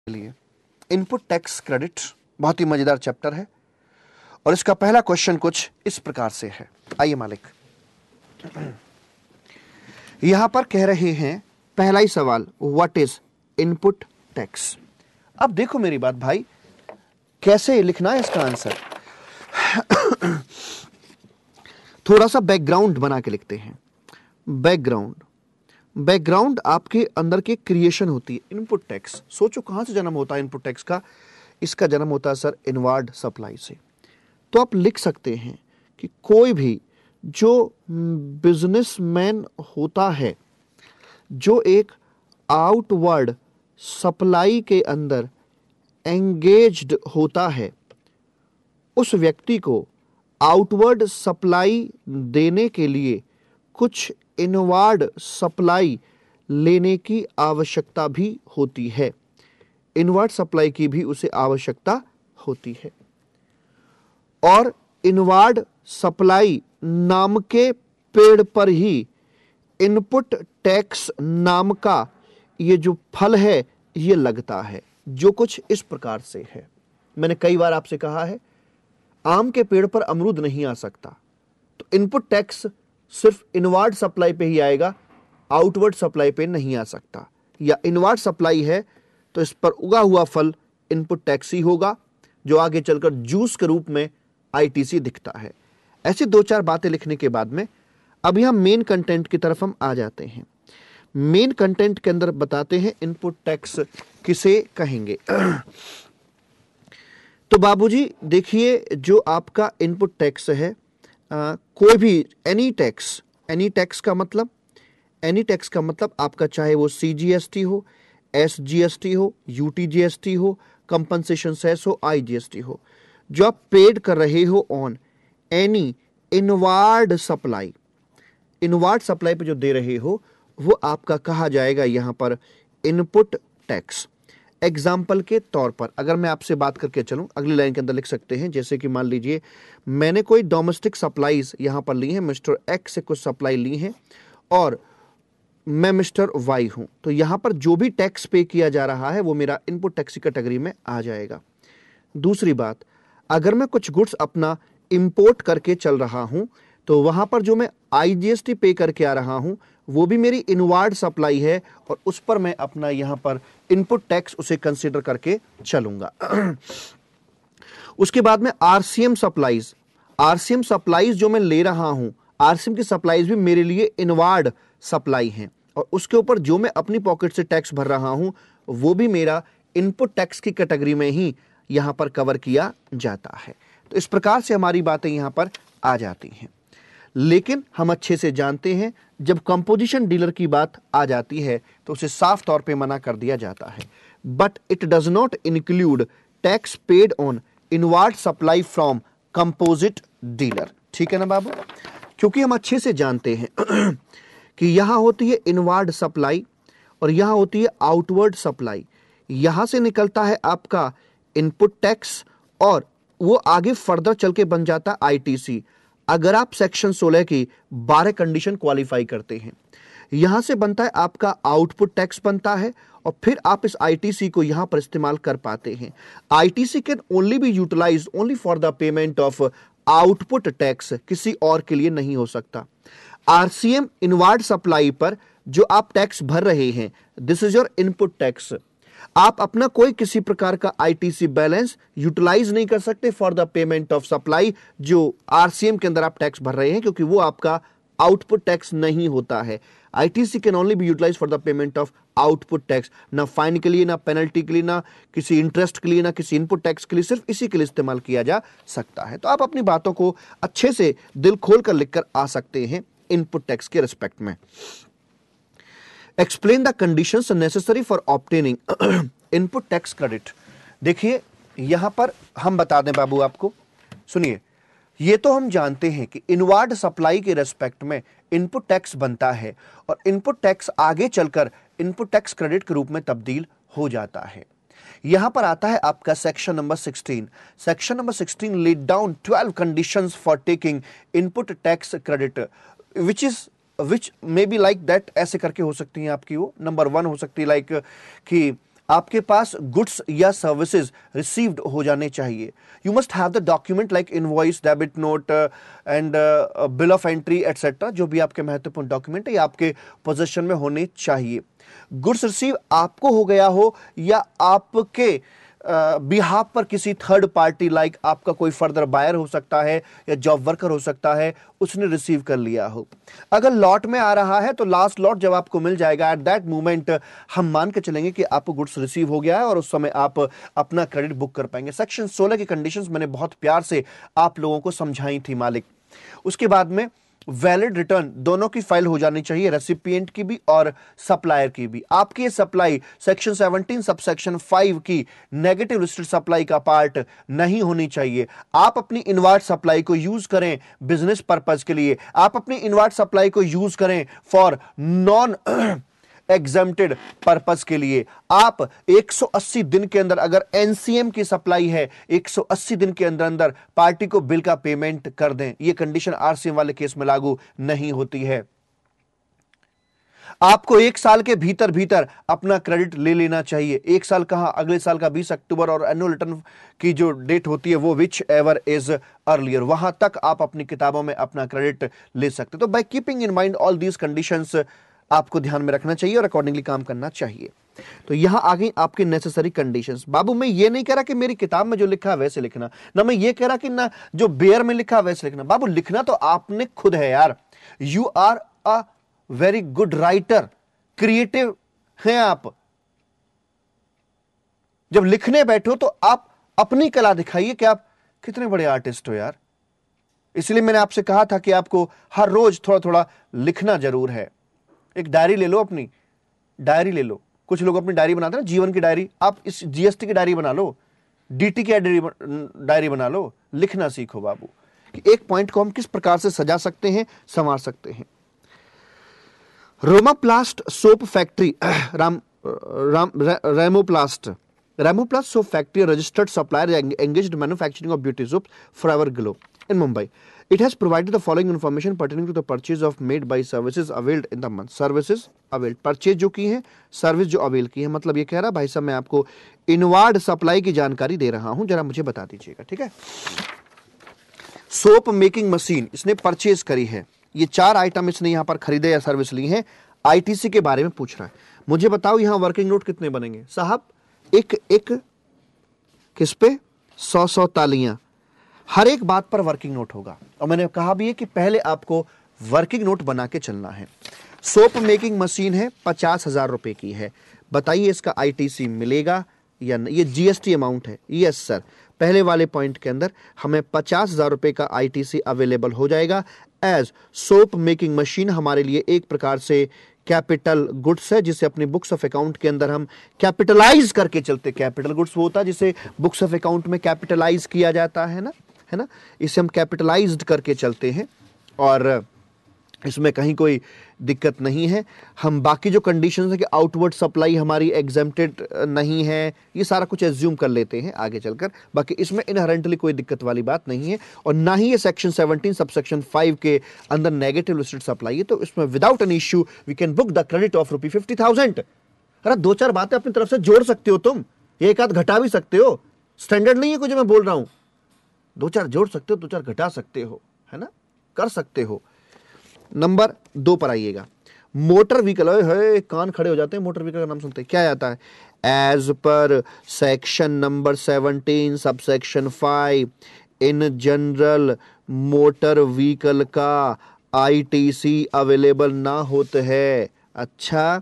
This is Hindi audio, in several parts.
लिए इनपुट टैक्स क्रेडिट बहुत ही मजेदार चैप्टर है और इसका पहला क्वेश्चन कुछ इस प्रकार से है। आइए मालिक, यहां पर कह रहे हैं पहला ही सवाल, व्हाट इज इनपुट टैक्स। अब देखो मेरी बात भाई, कैसे लिखना है इसका आंसर। थोड़ा सा बैकग्राउंड बना के लिखते हैं। बैकग्राउंड आपके अंदर की क्रिएशन होती है। इनपुट टैक्स, सोचो कहां से जन्म होता है इनपुट टैक्स का। इसका जन्म होता है सर इनवर्ड सप्लाई से। तो आप लिख सकते हैं कि कोई भी जो बिजनेसमैन होता है, जो एक आउटवर्ड सप्लाई के अंदर एंगेज्ड होता है, उस व्यक्ति को आउटवर्ड सप्लाई देने के लिए कुछ इनवर्ड सप्लाई लेने की आवश्यकता भी होती है। इनवर्ड सप्लाई की भी उसे आवश्यकता होती है। और इनवर्ड सप्लाई नाम के पेड़ पर ही इनपुट टैक्स नाम का ये जो फल है ये लगता है, जो कुछ इस प्रकार से है। मैंने कई बार आपसे कहा है, आम के पेड़ पर अमरूद नहीं आ सकता। तो इनपुट टैक्स सिर्फ इनवर्ड सप्लाई पे ही आएगा, आउटवर्ड सप्लाई पे नहीं आ सकता। या इनवर्ड सप्लाई है तो इस पर उगा हुआ फल इनपुट टैक्स ही होगा, जो आगे चलकर जूस के रूप में आईटीसी दिखता है। ऐसी दो चार बातें लिखने के बाद में अब यहां मेन कंटेंट की तरफ हम आ जाते हैं। मेन कंटेंट के अंदर बताते हैं इनपुट टैक्स किसे कहेंगे। तो बाबूजी देखिए, जो आपका इनपुट टैक्स है, कोई भी एनी टैक्स का मतलब आपका चाहे वो सीजीएसटी हो, एसजीएसटी हो, यूटीजीएसटी हो, कंपनसेशन सेस हो, आईजीएसटी हो, जो आप पेड कर रहे हो ऑन एनी इनवर्ड सप्लाई पे जो दे रहे हो, वो आपका कहा जाएगा यहां पर इनपुट टैक्स। एग्जाम्पल के तौर पर अगर मैं आपसे बात करके चलूं, अगली लाइन के अंदर लिख सकते हैं, जैसे कि मान लीजिए मैंने कोई डोमेस्टिक सप्लाईज यहां पर ली है, मिस्टर एक्स से कुछ सप्लाई ली है और मैं मिस्टर वाई हूं, तो यहां पर जो भी टैक्स पे किया जा रहा है वो मेरा इनपुट टैक्स की कैटेगरी में आ जाएगा। दूसरी बात, अगर मैं कुछ गुड्स अपना इंपोर्ट करके चल रहा हूं, तो वहां पर जो मैं आईजीएसटी पे करके आ रहा हूं वो भी मेरी इनवर्ड सप्लाई है और उस पर मैं अपना यहां पर इनपुट टैक्स उसे कंसीडर करके चलूंगा। उसके बाद में आरसीएम सप्लाईज जो मैं ले रहा हूं, आरसीएम की सप्लाईज भी मेरे लिए इनवर्ड सप्लाई हैं और उसके ऊपर जो मैं अपनी पॉकेट से टैक्स भर रहा हूं वो भी मेरा इनपुट टैक्स की कैटेगरी में ही यहां पर कवर किया जाता है। तो इस प्रकार से हमारी बातें यहां पर आ जाती हैं। लेकिन हम अच्छे से जानते हैं, जब कंपोजिशन डीलर की बात आ जाती है तो उसे साफ तौर पे मना कर दिया जाता है। But it does not include tax paid on inward supply from composite dealer. ठीक है ना बाबू, क्योंकि हम अच्छे से जानते हैं कि यहां होती है इनवर्ड सप्लाई और यहां होती है आउटवर्ड सप्लाई। यहां से निकलता है आपका इनपुट टैक्स और वो आगे फर्दर चल के बन जाता है आईटीसी, अगर आप सेक्शन 16 की 12 कंडीशन क्वालिफाई करते हैं। यहां से बनता है आपका आउटपुट टैक्स बनता है और फिर आप इस आईटीसी को यहां पर इस्तेमाल कर पाते हैं। ITC can only be utilise only for the payment of output tax, किसी और के लिए नहीं हो सकता। आरसीएम इनवर्ड सप्लाई पर जो आप टैक्स भर रहे हैं, this is your input tax. आप अपना कोई किसी प्रकार का आईटीसी बैलेंस यूटिलाइज नहीं कर सकते for the payment of supply जो आरसीएम के अंदर आप टैक्स भर रहे हैं, क्योंकि वो आपका आउटपुट टैक्स नहीं होता है। ITC can only be utilise for the payment of output tax, ना फाइन के लिए, ना पेनल्टी के लिए, ना किसी इंटरेस्ट के लिए, ना किसी इनपुट टैक्स के लिए, सिर्फ इसी के लिए इस्तेमाल किया जा सकता है। तो आप अपनी बातों को अच्छे से दिल खोल कर लिखकर आ सकते हैं इनपुट टैक्स के रिस्पेक्ट में। Explain the conditions necessary for obtaining input tax credit. देखिए यहां पर हम बता दें बाबू आपको, सुनिए, ये तो हम जानते हैं कि इनवर्ड सप्लाई के रेस्पेक्ट में इनपुट टैक्स बनता है और इनपुट टैक्स आगे चलकर इनपुट टैक्स क्रेडिट के रूप में तब्दील हो जाता है। यहां पर आता है आपका section number 16। Section number 16 laid down 12 conditions for taking input tax credit which may be like that, ऐसे करके हो सकती हैं आपकी। वो नंबर 1 हो सकती है लाइक कि आपके पास गुड्स या सर्विसेज रिसीव्ड हो जाने चाहिए। You must have the document like invoice, debit note and bill of entry etcetera. जो भी आपके महत्वपूर्ण डॉक्यूमेंट है, ये आपके पोजीशन में होने चाहिए। गुड्स रिसीव आपको हो गया हो या आपके बिहाफ पर किसी थर्ड पार्टी लाइक आपका कोई फर्दर बायर हो सकता है या जॉब वर्कर हो सकता है, उसने रिसीव कर लिया हो। अगर लॉट में आ रहा है तो लास्ट लॉट जब आपको मिल जाएगा, एट दैट मोमेंट हम मान के चलेंगे कि आपको गुड्स रिसीव हो गया है और उस समय आप अपना क्रेडिट बुक कर पाएंगे। सेक्शन 16 की कंडीशंस मैंने बहुत प्यार से आप लोगों को समझाई थी मालिक। उसके बाद में वैलिड रिटर्न दोनों की फाइल हो जानी चाहिए, रेसिपिएंट की भी और सप्लायर की भी। आपकी ये सप्लाई सेक्शन 17 सबसेक्शन 5 की नेगेटिव लिस्टेड सप्लाई का पार्ट नहीं होनी चाहिए। आप अपनी इनवार्ड सप्लाई को यूज करें बिजनेस पर्पज के लिए, आप अपनी इनवार्ड सप्लाई को यूज करें फॉर नॉन एग्जम्प्टेड पर्पस के लिए। आप 180 दिन के अंदर अगर एनसीएम की सप्लाई है, 180 दिन के अंदर अंदर पार्टी को बिल का पेमेंट कर दें। यह कंडीशन आरसीएम वाले केस में लागू नहीं होती है। आपको 1 साल के भीतर भीतर अपना क्रेडिट ले लेना चाहिए। 1 साल कहां, अगले साल का 20 अक्टूबर और एनुअल रिटर्न की जो डेट होती है वो विच एवर इज अर्लियर, वहां तक आप अपनी किताबों में अपना क्रेडिट ले सकते। तो by keeping in mind all these conditions आपको ध्यान में रखना चाहिए और अकॉर्डिंगली काम करना चाहिए। तो यहां आ गई आपकी नेसेसरी कंडीशंस। बाबू मैं ये नहीं कह रहा कि मेरी किताब में जो लिखा है वैसे लिखना, ना मैं ये कह रहा कि ना जो बेयर में लिखा है वैसे लिखना। बाबू लिखना तो आपने खुद है यार। You are a very good writer, creative हैं आप। जब लिखने बैठो तो आप अपनी कला दिखाइए कि आप कितने बड़े आर्टिस्ट हो यार। इसलिए मैंने आपसे कहा था कि आपको हर रोज थोड़ा थोड़ा लिखना जरूर है। एक डायरी ले लो, अपनी डायरी ले लो। कुछ लोग अपनी डायरी बनाते हैं ना, जीवन की डायरी। आप इस जीएसटी की डायरी बना लो, डीटी की डायरी बना लो। लिखना सीखो बाबू कि एक पॉइंट को हम किस प्रकार से सजा सकते हैं, संवार सकते हैं। Romaplast soap factory Remoplast soap factory registered supplier engaged manufacturing of beauty soap Forever Glow in Mumbai. It has provided the following information pertaining to the purchase of made by services availed in the month. Services availed, purchase जो की है, सर्विस जो अवेल की है। मतलब ये कह रहा भाई साहब मैं आपको इनवार्ड सप्लाई की जानकारी दे रहा हूं, जरा मुझे बता दीजिएगा, ठीक है। सोप मेकिंग मशीन इसने परचेज करी है। ये 4 आइटम इसने यहां पर खरीदे या सर्विस ली है। आईटीसी के बारे में पूछ रहा है। मुझे बताओ यहां वर्किंग नोट कितने बनेंगे साहब? एक एक किस पे? 100 तालियां। हर एक बात पर वर्किंग नोट होगा। और मैंने कहा भी है कि पहले आपको वर्किंग नोट बना के चलना है। सोप मेकिंग मशीन है, 50,000 रुपए की है। बताइए इसका आईटीसी मिलेगा या नहीं? ये जीएसटी अमाउंट है। यस सर, पहले वाले पॉइंट के अंदर हमें 50,000 रुपए का आईटीसी अवेलेबल हो जाएगा। एज सोप मेकिंग मशीन हमारे लिए एक प्रकार से कैपिटल गुड्स है, जिसे अपनी बुक्स ऑफ अकाउंट के अंदर हम कैपिटलाइज करके चलते। कैपिटल गुड्स वो होता है जिसे बुक्स ऑफ अकाउंट में कैपिटलाइज किया जाता है ना, इसे हम कैपिटलाइज्ड करके चलते हैं और इसमें कहीं कोई दिक्कत नहीं है। हम बाकी जो कंडीशंस है कि आउटवर्ड सप्लाई हमारी एग्जेम्प्टेड नहीं है, ये सारा कुछ एज्यूम कर लेते हैं आगे चलकर। बाकी इसमें इनहेरेंटली कोई दिक्कत वाली बात नहीं है और ना ही ये सेक्शन 17 सबसेक्शन 5 के अंदर नेगेटिव लिस्टेड सप्लाई है। तो इसमें without an issue we can book the credit of ₹50,000। अरे 2-4 बातें अपनी तरफ से जोड़ सकते हो तुम, एक आध घटा भी सकते हो। स्टैंडर्ड नहीं है कुछ मैं बोल रहा हूं। 2-4 जोड़ सकते हो, 2-4 घटा सकते हो, है ना, कर सकते हो। नंबर 2 पर आइएगा। मोटर व्हीकल है, कान खड़े हो जाते हैं मोटर व्हीकल का नाम सुनते हैं। क्या आता है? As per section number 17 subsection 5 in general motor vehicle का आईटीसी अवेलेबल ना होता है। अच्छा,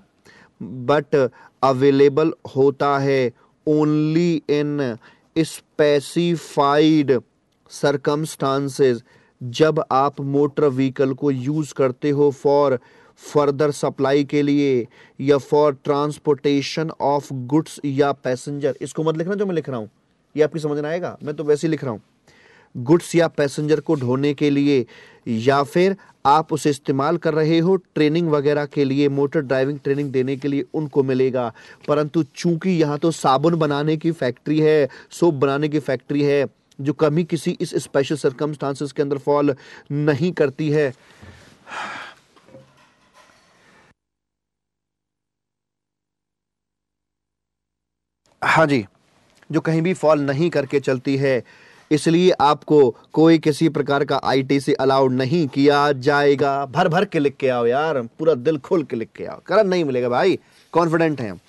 बट अवेलेबल होता है ओनली इन स्पेसिफाइड सर्कमस्टांसेस, जब आप मोटर व्हीकल को यूज करते हो फॉर फर्दर सप्लाई के लिए या फॉर ट्रांसपोर्टेशन ऑफ गुड्स या पैसेंजर। इसको मत लिखना जो मैं लिख रहा हूं, ये आपकी समझ में आएगा, मैं तो वैसे ही लिख रहा हूं। गुड्स या पैसेंजर को ढोने के लिए या फिर आप उसे इस्तेमाल कर रहे हो ट्रेनिंग वगैरह के लिए, मोटर ड्राइविंग ट्रेनिंग देने के लिए, उनको मिलेगा। परंतु चूंकि यहां तो साबुन बनाने की फैक्ट्री है, सोप बनाने की फैक्ट्री है, जो कभी किसी इस स्पेशल सर्कमस्टांसेस के अंदर फॉल नहीं करती है। हाँ जी, जो कहीं भी फॉल नहीं करके चलती है, इसलिए आपको कोई किसी प्रकार का आईटीसी अलाउड नहीं किया जाएगा। भर भर के लिख के आओ यार, पूरा दिल खोल के लिख के आओ, करंट नहीं मिलेगा भाई, कॉन्फिडेंट हैं हम।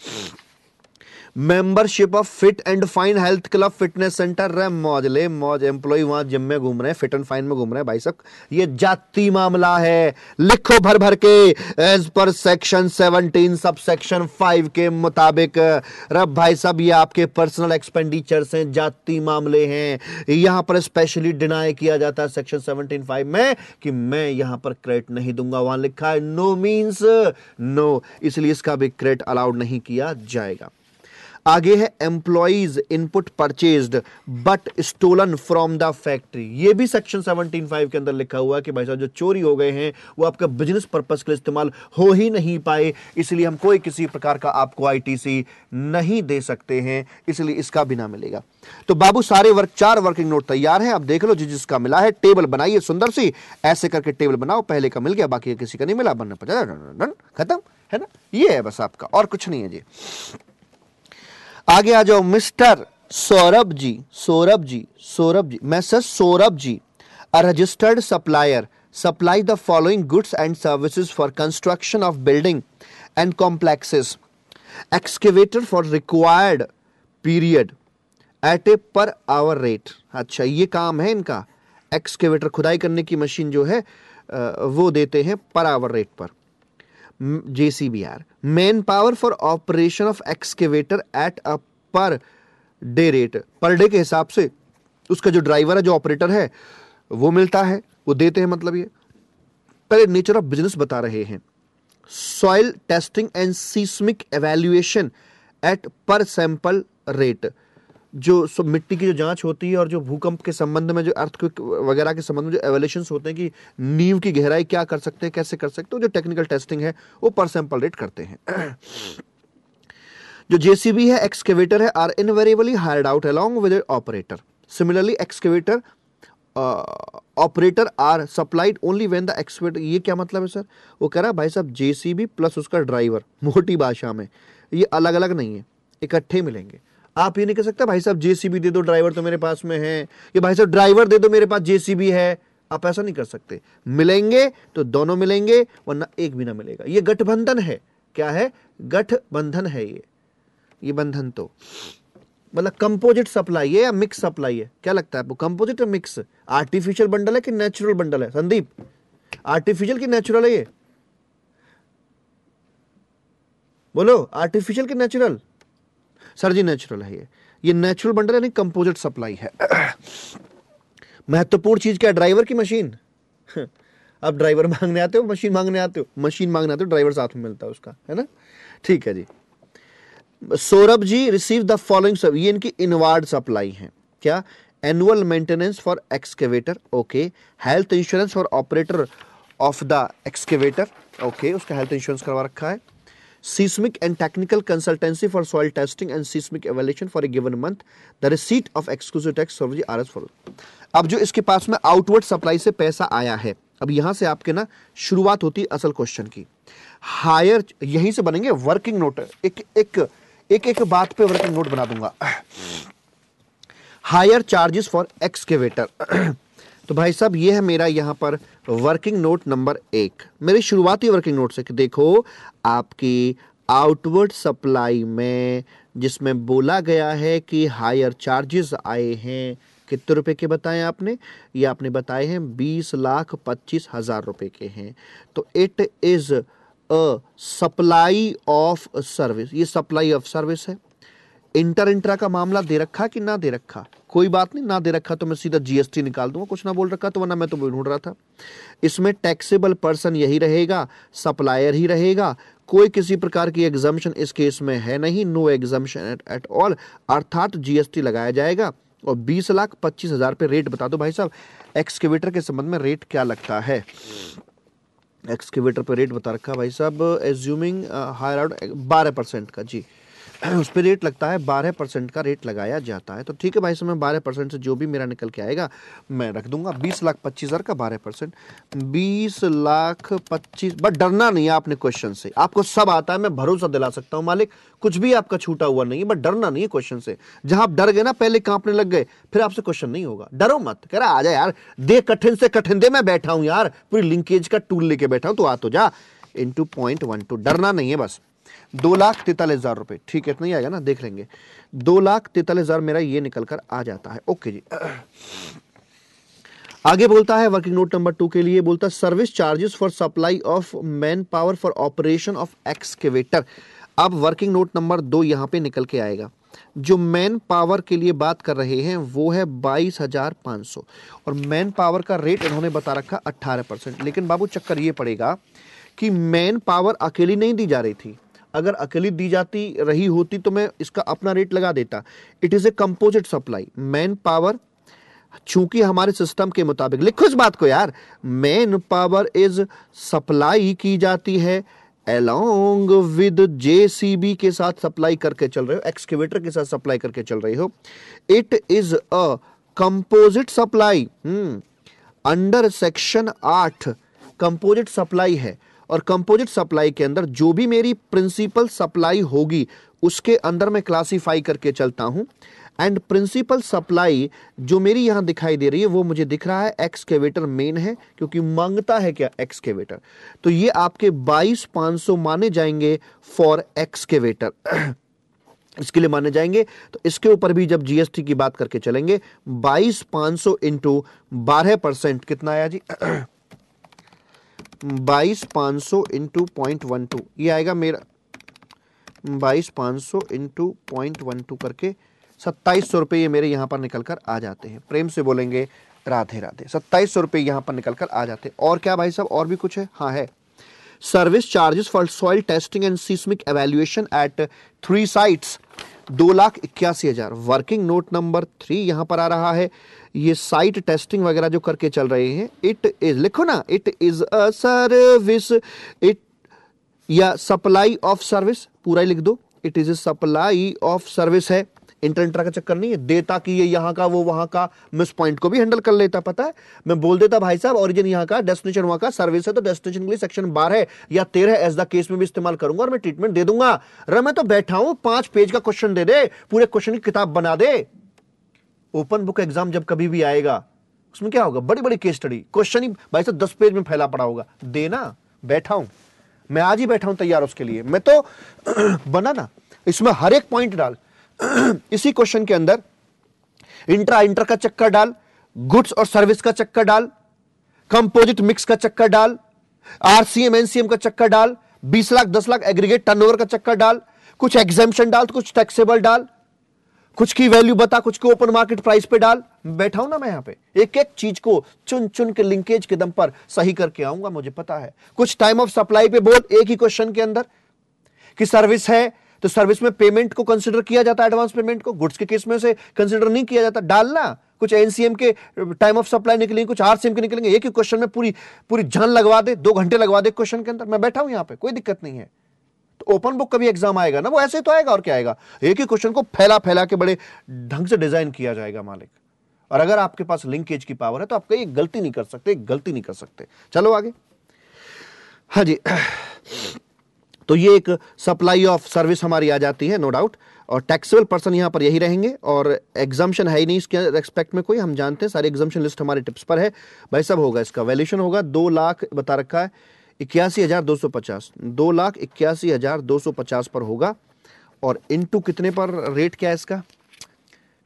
Membership of fit and fine health club fitness centre, रे मौज ले मौज, एम्प्लॉय वहां जिम में घूम रहे हैं, फिट एंड फाइन में घूम रहे हैं भाई साहब, ये जाति मामला है, लिखो भर भर के, as per section 17 sub section 5 के मुताबिक। रब भाई साहब ये आपके पर्सनल एक्सपेंडिचर्स हैं, जाति मामले हैं, यहां पर स्पेशली डिनाई किया जाता है सेक्शन 17(5) में कि मैं यहां पर क्रेडिट नहीं दूंगा, वहां लिखा है नो मींस नो, इसलिए इसका भी क्रेडिट अलाउड नहीं किया जाएगा। आगे है employees input purchased but stolen from the factory, ये भी सेक्शन 17(5) के अंदर लिखा हुआ है कि भाई साहब जो चोरी हो गए हैं वो आपका बिजनेस पर्पस के लिए इस्तेमाल हो ही नहीं पाए, इसलिए हम कोई किसी प्रकार का आपको आईटीसी नहीं दे सकते हैं, इसलिए इसका भी ना मिलेगा। तो बाबू सारे 4 वर्किंग नोट तैयार हैं, अब देख लो जिसका मिला है, टेबल बनाइए सुंदर सी, ऐसे करके टेबल बनाओ, पहले का मिल गया बाकी किसी का नहीं मिला, बनना पड़ा, खत्म है ना, ये है बस आपका, और कुछ नहीं है जी। आगे आ जाओ mister Saurabh ji, messrs Saurabh ji, a registered supplier, supply the following goods and services for construction of building and complexes, excavator for required period at a per hour rate. अच्छा ये काम है इनका, एक्सकेवेटर खुदाई करने की मशीन जो है वो देते हैं पर आवर रेट पर। JCBR, man power for operation of excavator at a per day rate, per day के हिसाब से उसका जो ड्राइवर है, जो ऑपरेटर है वो मिलता है, वो देते हैं, मतलब ये पहले नेचर ऑफ बिजनेस बता रहे हैं। Soil testing and seismic evaluation at per sample rate, जो मिट्टी की जो जांच होती है और जो भूकंप के संबंध में, जो अर्थक्वेक वगैरह के संबंध में जो एवेल्यूएशंस होते हैं कि नींव की गहराई क्या कर सकते हैं, कैसे कर सकते हो, जो टेक्निकल टेस्टिंग है वो पर सैंपल रेट करते हैं। जो JCB है, एक्सकेवेटर है, are invariably hired out along with operator. Similarly excavator operator are supplied only when the excavator, ये क्या मतलब है सर? वो कह रहा है भाई साहब JCB प्लस उसका ड्राइवर, मोटी भाषा में ये अलग अलग नहीं है, इकट्ठे मिलेंगे। आप ये नहीं कह सकते भाई साहब JCB दे दो, ड्राइवर तो मेरे पास में है, ये भाई साहब ड्राइवर दे दो, मेरे पास JCB है, आप ऐसा नहीं कर सकते। मिलेंगे तो दोनों मिलेंगे, वरना एक भी ना मिलेगा। ये गठबंधन है, क्या है? गठबंधन है ये बंधन तो मतलब कंपोजिट सप्लाई है या मिक्स सप्लाई है? क्या लगता है आपको, कंपोजिट या मिक्स? आर्टिफिशियल बंडल है कि नेचुरल बंडल है? संदीप, आर्टिफिशियल की नेचुरल है? ये बोलो, आर्टिफिशियल की नेचुरल? सर जी नेचुरल है ये नेचुरल बंडल यानी कंपोजिट सप्लाई है। महत्वपूर्ण चीज क्या? ड्राइवर की मशीन। अब ड्राइवर मांगने आते हो, मशीन मांगने आते हो? मशीन मांगने आते हो, ड्राइवर साथ में मिलता है उसका, है ना? ठीक है जी। Saurabh ji receive the following सब, ये इनकी इनवार्ड सप्लाई है। क्या? Annual maintenance for excavator, okay. Health insurance for operator of the excavator, okay, उसका हेल्थ इंश्योरेंस करवा रखा है। Seismic and technical consultancy for soil testing and seismic evaluation for a given month. The receipt of exclusive tax service RS for। अब जो इसके पास में आउटवर्ड सप्लाई से पैसा आया है, अब यहां से आपके ना शुरुआत होती है असल क्वेश्चन की। हायर, यहीं से बनेंगे वर्किंग नोट, एक बात पे वर्किंग नोट बना दूंगा। Higher charges for excavator. तो भाई साहब ये है मेरा यहां पर वर्किंग नोट नंबर 1, मेरी शुरुआती वर्किंग नोट से कि देखो आपकी आउटवर्ड सप्लाई में जिसमें बोला गया है कि हायर चार्जेस आए हैं, कितने रुपए के बताएं आपने? ये आपने बताए हैं 20,25,000 रुपए के हैं। तो it is a supply of service, ये सप्लाई ऑफ सर्विस है। इंट्रा का मामला दे रखा कि ना दे रखा? कोई बात नहीं, ना दे रखा तो मैं सीधा GST निकाल दूंगा, कुछ ना बोल रखा तो, वरना मैं तो ढूंढ रहा था। इसमें टैक्सेबल पर्सन यही रहेगा, सप्लायर ही रहेगा, कोई किसी प्रकार की एग्जम्पशन इस केस में है नहीं, नो एग्जम्पशन एट ऑल, अर्थात GST लगाया जाएगा। और 20,25,000 पे रेट बता दो भाई साहब, एक्सकेवेटर के संबंध में रेट क्या लगता है? एक्सकेवेटर पे रेट बता रखा भाई साहब, एज्यूमिंग हायर आउट 12% का जी। उस पर रेट लगता है 12% का रेट लगाया जाता है। तो ठीक है भाई साहब, मैं 12% से जो भी मेरा निकल के आएगा मैं रख दूंगा। 20,25,000 का 12%, 20,25,000। बट डरना नहीं है आपने क्वेश्चन से, आपको सब आता है, मैं भरोसा दिला सकता हूँ मालिक, कुछ भी आपका छूटा हुआ नहीं है। बट डरना नहीं है क्वेश्चन से। जहां आप डर गए ना, पहले कांपने लग गए, फिर आपसे क्वेश्चन नहीं होगा। डरो मत, कह रहा आ जा यार, दे कठिन से कठिन दे, मैं बैठा हूं यार, पूरी लिंकेज का टूल लेके बैठा हूं, तो आ तो जा। इंटू 0.12, डरना नहीं है बस। 2,43,000 रुपए, ठीक है, इतना ही आएगा ना, देख लेंगे। 2,43,000 मेरा ये निकल कर आ जाता है। ओके जी। आगे बोलता है वर्किंग नोट नंबर 2 के लिए, बोलता है service charges for supply of man power for operation of excavator. अब वर्किंग नोट नंबर 2 यहां पे निकल के आएगा। जो मैन पावर के लिए बात कर रहे हैं वो है 22,500, और मैन पावर का रेट इन्होंने बता रखा 18%। लेकिन बाबू चक्कर ये पड़ेगा कि मैन पावर अकेली नहीं दी जा रही थी। अगर अकेली दी जाती रही होती तो मैं इसका अपना रेट लगा देता। It is a composite supply. Man power चूंकि हमारे सिस्टम के मुताबिक, लिखो इस बात को यार, मैन पावर इज सप्लाई की जाती है अलोंग विद जेसीबी के साथ सप्लाई करके चल रहे हो, एक्सकेवेटर के साथ सप्लाई करके चल रहे हो। It is a composite supply under section 8। Composite supply है, और कंपोजिट सप्लाई के अंदर जो भी मेरी प्रिंसिपल सप्लाई होगी उसके अंदर मैं क्लासिफाई करके चलता हूं। एंड प्रिंसिपल सप्लाई जो मेरी यहां दिखाई दे रही है वो मुझे दिख रहा है एक्सकेवेटर मेन है, क्योंकि मांगता है क्या, एक्सकेवेटर। तो ये आपके 22,500 माने जाएंगे फॉर एक्सकेवेटर। इसके लिए माने जाएंगे। तो इसके ऊपर भी जब जीएसटी की बात करके चलेंगे, 22,500 इंटू 12% कितना आया जी? 22,500 इंटू 0.12 ये आएगा मेरा, 22,500 इंटू 0.12 करके 2,700 रुपये ये मेरे यहां पर निकल कर आ जाते हैं। प्रेम से बोलेंगे राधे राधे। 2,700 रुपये यहां पर निकल कर आ जाते हैं। और क्या भाई साहब, और भी कुछ है? हाँ है। Service charges for soil testing and seismic evaluation at 3 sites, 2,81,000। Working note number 3 यहां पर आ रहा है। ये साइट टेस्टिंग वगैरह जो करके चल रहे हैं, इट इज, लिखो ना, it is a service, it या सप्लाई ऑफ सर्विस, पूरा ही लिख दो। It is a supply of service है, इंटर इंटर का चक्कर नहीं है। देता कि ये यहां का वो वहां का, मिस पॉइंट को भी हैंडल कर लेता। पता है, मैं बोल देता भाई साहब ओरिजिन यहां का, डेस्टिनेशन वहां का, सर्विस है तो डेस्टिनेशन के लिए सेक्शन 12 या 13 एज द केस में भी इस्तेमाल करूंगा और मैं ट्रीटमेंट दे दूंगा। अरे मैं तो बैठा हूं, 5 पेज का क्वेश्चन दे दे, पूरे क्वेश्चन की किताब बना दे। ओपन बुक एग्जाम जब कभी भी आएगा उसमें क्या होगा, बड़ी बड़ी केस स्टडी, क्वेश्चन ही भाई साहब 10 पेज में फैला पड़ा होगा। देना, बैठा हूं मैं, आज ही बैठा हूं तैयार उसके लिए। मैं तो बना ना, इसमें हर एक पॉइंट डाल। इसी क्वेश्चन के अंदर इंट्रा इंटर का चक्कर डाल, गुड्स और सर्विस का चक्कर डाल, कंपोजिट मिक्स का चक्कर डाल, आरसीएम एनसीएम का चक्कर डाल, 20 लाख 10 लाख एग्रीगेट टर्नओवर का चक्कर डाल, कुछ एग्जेम्पशन डाल, कुछ टैक्सेबल डाल, कुछ की वैल्यू बता, कुछ को ओपन मार्केट प्राइस पे डाल। बैठा हूं ना मैं यहां पे, एक एक चीज को चुन चुन के लिंकेज के दम पर सही करके आऊंगा, मुझे पता है। कुछ टाइम ऑफ सप्लाई पे बोल, एक ही क्वेश्चन के अंदर कि सर्विस है तो सर्विस में पेमेंट को कंसीडर किया जाता है, एडवांस पेमेंट को, गुड्स के केस में से कंसीडर नहीं किया जाता। डालना, कुछ एनसीएम के टाइम ऑफ सप्लाई निकलेंगे, कुछ आरसीएम के निकलेंगे। एक ही क्वेश्चन में पूरी पूरी जान लगवा दे, 2 घंटे लगवा दे क्वेश्चन के अंदर। मैं बैठा हूं यहां पे, कोई दिक्कत नहीं है। तो ओपन बुक का भी एग्जाम आएगा ना, वो ऐसे तो आएगा, और क्या आएगा, एक ही क्वेश्चन को फैला फैला के बड़े ढंग से डिजाइन किया जाएगा मालिक। और अगर आपके पास लिंकेज की पावर है तो आप कहीं गलती नहीं कर सकते, गलती नहीं कर सकते। चलो आगे। हाँ जी, तो ये एक सप्लाई ऑफ सर्विस हमारी आ जाती है, नो डाउट। और टैक्सेबल पर्सन यहां पर यही रहेंगे, और एग्जाम्शन है ही नहीं इसके रेस्पेक्ट में कोई, हम जानते हैं सारी एग्जाम्शन लिस्ट हमारे टिप्स पर है भाई। सब होगा, इसका वैल्यूएशन होगा 2 लाख बता रखा है, 81,250, 2,81,250 पर होगा। और इनटू कितने पर रेट क्या है इसका?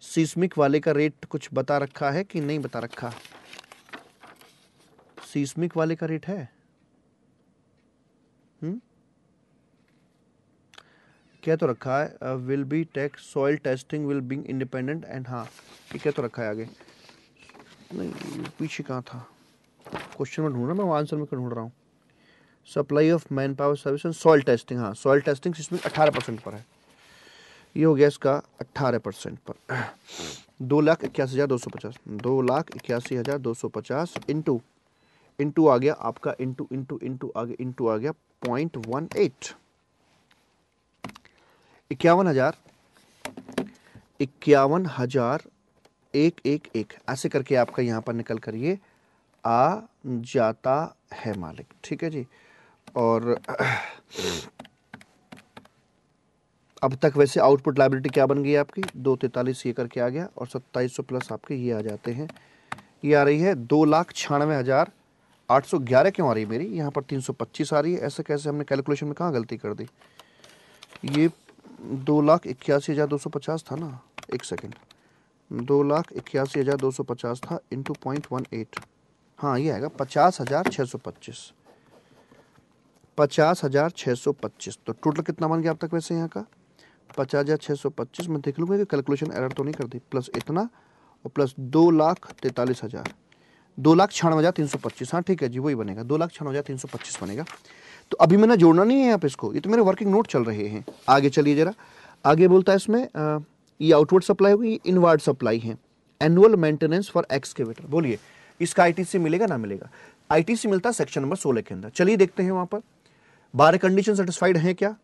सीस्मिक वाले का रेट कुछ बता रखा है कि नहीं बता रखा? सीस्मिक वाले का रेट है, क्या तो रखा है, will be tax soil testing will be independent and, हाँ ये क्या तो रखा है आगे, नहीं पीछे कहाँ था क्वेश्चन में ढूंढ रहा, मैं आंसर में ढूंढ रहा हूँ। Supply of man power service and soil testing, हाँ सॉइल टेस्टिंग इसमें 18% पर है। ये हो गया इसका 18% पर 2,81,250, 2,81,250 इंटू आ गया आपका, इंटू आ गया 0.18। 51,000, 51,111 ऐसे करके आपका यहां पर निकल कर ये आ जाता है मालिक। ठीक है जी। और अब तक वैसे आउटपुट लायबिलिटी क्या बन गई आपकी, 243 ये करके आ गया, और 2700 प्लस आपके ये आ जाते हैं। ये आ रही है 2,96,811 क्यों आ रही है मेरी यहाँ पर 325 आ रही है, ऐसे कैसे, हमने कैलकुलेशन में कहाँ गलती कर दी। ये 2,81,250 था ना, एक सेकेंड, 2,81,250 था इंटू 0.18, हाँ ये आएगा 50,625, 50,625। तो टोटल कितना बन गया अब तक वैसे यहाँ का 50,625। मैं देख लूँगा कि कैलकुलेशन एरर तो नहीं कर दी, प्लस इतना और प्लस 2,43,000, 2,96,325। हाँ ठीक है जी, वही बनेगा, 2,96,325 बनेगा। तो अभी मैंने जोड़ना नहीं है आप इसको, ये तो मेरे वर्किंग नोट चल रहे हैं। आगे चलिए जरा, आगे बोलता है इसमें ये आउटवर्ड सप्लाई होगी, ये इनवर्ड सप्लाई है। एनुअल मेंटेनेंस फॉर एक्सकेवेटर, बोलिए इसका आईटीसी मिलेगा ना मिलेगा। आईटीसी मिलता है सेक्शन नंबर 16 के अंदर। चलिए देखते हैं वहां पर 12 कंडीशन सेटिस्फाइड है क्या।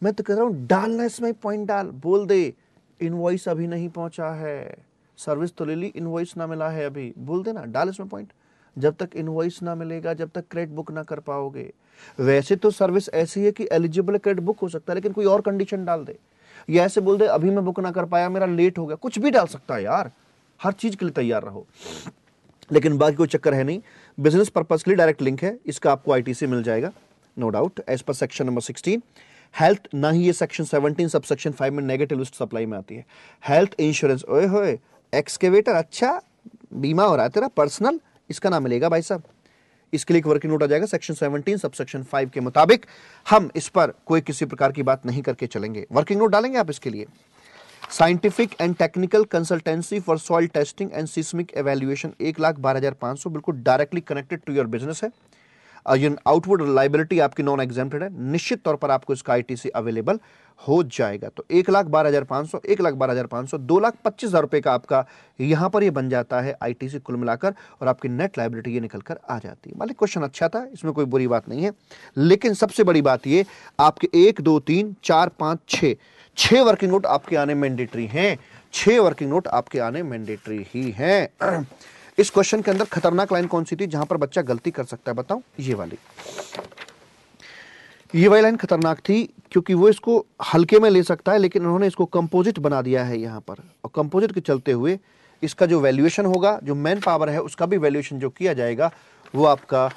मैं तो कह रहा हूं डालना इसमें पॉइंट डाल, बोल दे इनवॉइस अभी नहीं पहुंचा है, सर्विस तो ले ली, इनवॉइस ना मिला है अभी, बोल देना, डाल इसमें पॉइंट। जब तक इनवॉइस ना मिलेगा, जब तक क्रेडिट बुक ना कर पाओगे। वैसे तो सर्विस ऐसी है कि एलिजिबल क्रेडिट बुक हो सकता है, लेकिन कोई और कंडीशन डाल दे, या ऐसे बोल दे अभी मैं बुक ना कर पाया, मेरा लेट हो गया, कुछ भी डाल सकता है यार, हर चीज के लिए तैयार रहो। लेकिन बाकी कोई चक्कर है नहीं, बिजनेस पर्पस के लिए डायरेक्ट लिंक है, इसका आपको आईटीसी मिल जाएगा no doubt as per section number 16। Health, ना ही ये सेक्शन 17 सब सेक्शन 5 में नेगेटिव लिस्ट सप्लाई में आती है। हेल्थ इंश्योरेंस, ओए होए एक्सकेवेटर, अच्छा बीमा हो रहा है तेरा पर्सनल, इसका नाम मिलेगा भाई साहब, इसके लिए एक वर्किंग नोट आ जाएगा सेक्शन 17 सब सेक्शन 5 के मुताबिक। हम इस पर कोई किसी प्रकार की बात नहीं करके चलेंगे, वर्किंग नोट डालेंगे आप इसके लिए। Scientific and technical consultancy for soil testing and seismic evaluation 1,12,500, बिल्कुल directly connected to your business है। आउटवर्ड लाइबिलिटी आपकी नॉन एग्जेम्प्टेड है, निश्चित तौर पर आपको इसका आईटीसी अवेलेबल हो जाएगा। तो 1,12,500, 1,12,500, 2,25,000 रुपए का आपका यहां पर ये बन जाता है आईटीसी कुल मिलाकर, और आपकी नेट लाइबिलिटी ये निकल कर आ जाती है। मालिक क्वेश्चन अच्छा था, इसमें कोई बुरी बात नहीं है, लेकिन सबसे बड़ी बात ये आपके 1 2 3 4 5 6 वर्किंग नोट आपके आने मैंडेटरी हैं, 6 वर्किंग नोट आपके आने मैंडेटरी ही हैं। इस क्वेश्चन के अंदर खतरनाक लाइन कौन सी थी जहां पर बच्चा गलती कर सकता है, बताओ, ये वाली लाइन खतरनाक थी, क्योंकि वो इसको हल्के में ले सकता है, लेकिन उन्होंने इसको कंपोजिट बना दिया है यहां पर, और कंपोजिट के चलते हुए इसका जो वैल्यूएशन होगा, जो मैन पावर है उसका भी वैल्यूएशन जो किया जाएगा वो आपका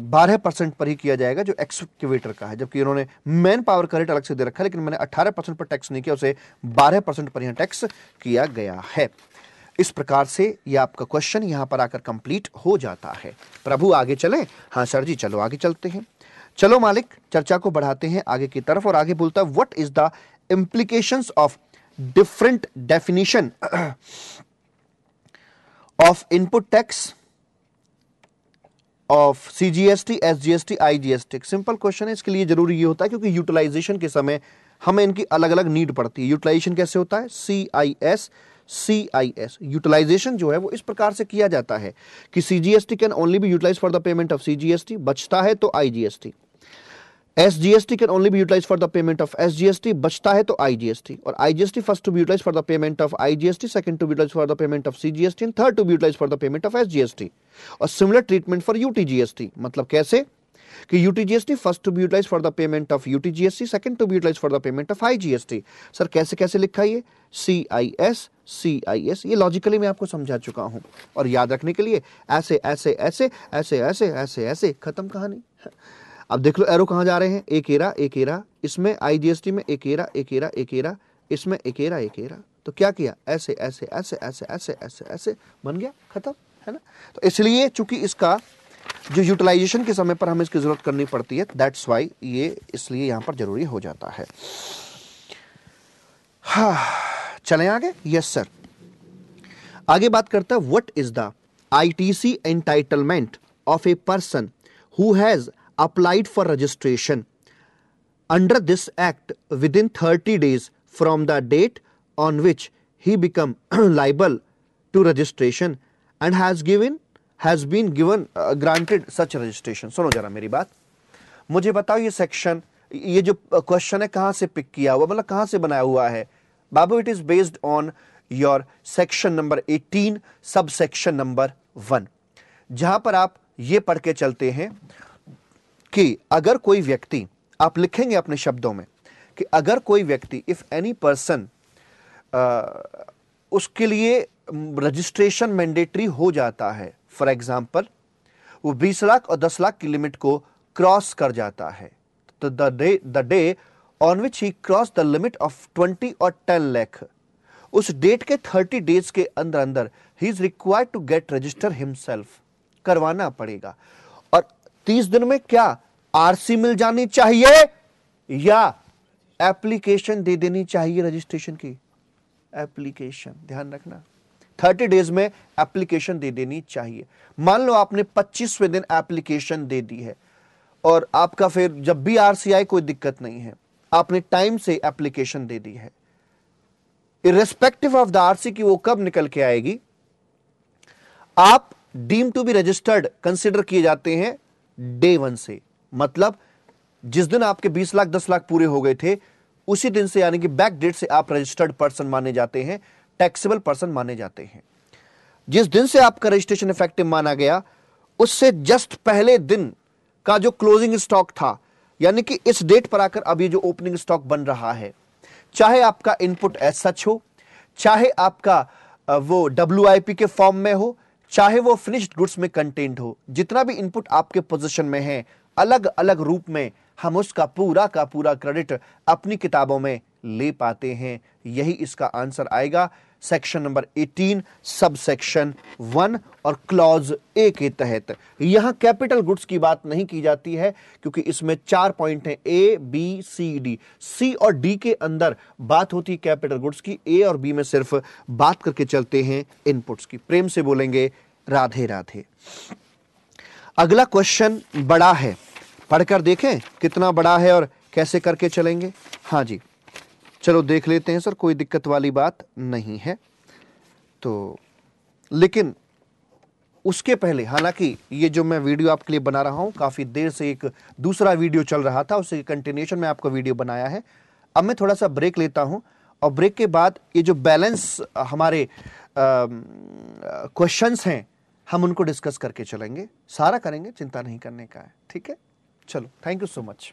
12% पर ही किया जाएगा जो एक्सकेवेटर का है, जबकि उन्होंने मैन पावर का रेट अलग से दे रखा है, लेकिन मैंने 18% पर टैक्स नहीं किया, उसे 12% पर यहां टैक्स किया गया है। इस प्रकार से यह आपका क्वेश्चन यहां पर आकर कंप्लीट हो जाता है। प्रभु आगे चलें, हाँ सर जी चलो आगे चलते हैं। चलो मालिक चर्चा को बढ़ाते हैं आगे की तरफ, और आगे बोलता है what is the implications of different definition of input tax of CGST, SGST, IGST. Simple question है, इसके लिए जरूरी ये होता है क्योंकि यूटिलाइजेशन के समय हमें इनकी अलग अलग नीड पड़ती है। यूटिलाइजेशन कैसे होता है, सीआईएस यूटिलाइजेशन जो है वो इस प्रकार से किया जाता है कि CGST can only be utilise for the payment of CGST, बचता है तो IGST. SGST can only be utilise for the payment of SGST, बचता है तो आईजीएसटी। और IGST first to be utilise for the payment of IGST, second to be utilise for the payment of CGST, and third to be utilise for the payment of SGST. और सिमिलर ट्रीटमेंट फॉर यूटीजीएसटी, मतलब कैसे कि UTGST first to be utilise for the payment of UTGST, second to be utilise for the payment of IGST. Sir कैसे कैसे लिखा है ये, सीआईएस सीआईएस, ये लॉजिकली मैं आपको समझा चुका हूं, और याद रखने के लिए ऐसे ऐसे ऐसे ऐसे ऐसे ऐसे ऐसे, खत्म कहानी। अब देख लो एरो कहां जा रहे हैं, एक एरा, इसमें आईजीएसटी में एक एरा, इसमें एक एरा, तो क्या किया, ऐसे ऐसे ऐसे ऐसे ऐसे ऐसे ऐसे बन गया, खत्म, है ना। तो इसलिए चूंकि इसका जो यूटिलाइजेशन के समय पर हमें इसकी जरूरत करनी पड़ती है, दैट्स वाई ये इसलिए यहां पर जरूरी हो जाता है। हाँ चलें आगे, यस सर। आगे बात करता है what is the ITC entitlement of a person who has applied for registration under this act with in 30 days from the date on which he become liable to registration and has been given granted such registration. सुनो जरा मेरी बात, मुझे बताओ ये सेक्शन ये जो क्वेश्चन है कहां से पिक किया हुआ, मतलब कहां से बनाया हुआ है बाबू? It is based on your section number 18 sub section number 1, जहां पर आप ये पढ़ के चलते हैं कि अगर कोई व्यक्ति, आप लिखेंगे अपने शब्दों में कि अगर कोई व्यक्ति, इफ एनी पर्सन, उसके लिए रजिस्ट्रेशन मैंडेटरी हो जाता है, फॉर एग्जाम्पल वो 20 लाख और 10 लाख की लिमिट को क्रॉस कर जाता है, तो the day on which he cross the limit of 20 और 10 लाख, उस डेट के 30 डेज के अंदर अंदर ही is required to get register himself, करवाना पड़ेगा। और 30 दिन में क्या आरसी मिल जानी चाहिए या एप्लीकेशन दे देनी चाहिए रजिस्ट्रेशन की? एप्लीकेशन, ध्यान रखना 30 डेज में एप्लीकेशन दे देनी चाहिए। मान लो आपने 25वें दिन एप्लीकेशन दे दी है और आपका फिर जब भी आरसी आए कोई दिक्कत नहीं है, आपने टाइम से एप्लीकेशन दे दी है, इर्रेस्पेक्टिव ऑफ द आरसी की वो कब निकल के आएगी, आप deem to be registered consider किए जाते हैं डे 1 से। मतलब जिस दिन आपके 20 लाख 10 लाख पूरे हो गए थे उसी दिन से, यानी कि बैक डेट से आप रजिस्टर्ड पर्सन माने जाते हैं, टैक्सेबल पर्सन माने जाते हैं। जिस दिन से आपका रजिस्ट्रेशन इफेक्टिव माना गया उससे जस्ट पहले दिन का जो क्लोजिंग स्टॉक था, यानी कि इस डेट पर आकर अब ये जो ओपनिंग स्टॉक बन रहा है, चाहे आपका इनपुट एज सच हो, चाहे आपका वो WIP के फॉर्म में हो, चाहे वो फिनिश्ड गुड्स में कंटेंट हो, जितना भी इनपुट आपके पोजीशन में है अलग अलग रूप में हम उसका पूरा का पूरा क्रेडिट अपनी किताबों में ले पाते हैं। यही इसका आंसर आएगा सेक्शन नंबर 18 सब सेक्शन 1 और क्लॉज ए के तहत। यहां कैपिटल गुड्स की बात नहीं की जाती है क्योंकि इसमें 4 पॉइंट हैं, ABCD, C और D के अंदर बात होती है कैपिटल गुड्स की, A और B में सिर्फ बात करके चलते हैं इनपुट्स की। प्रेम से बोलेंगे राधे राधे। अगला क्वेश्चन बड़ा है, पढ़कर देखें कितना बड़ा है और कैसे करके चलेंगे। हाँ जी, चलो देख लेते हैं सर, कोई दिक्कत वाली बात नहीं है। तो लेकिन उसके पहले, हालांकि ये जो मैं वीडियो आपके लिए बना रहा हूं काफी देर से एक दूसरा वीडियो चल रहा था, उसके कंटिन्यूएशन में आपको वीडियो बनाया है। अब मैं थोड़ा सा ब्रेक लेता हूं और ब्रेक के बाद ये जो बैलेंस हमारे क्वेश्चंस हैं हम उनको डिस्कस करके चलेंगे, सारा करेंगे, चिंता नहीं करने का है। ठीक है, चलो, थैंक यू सो मच।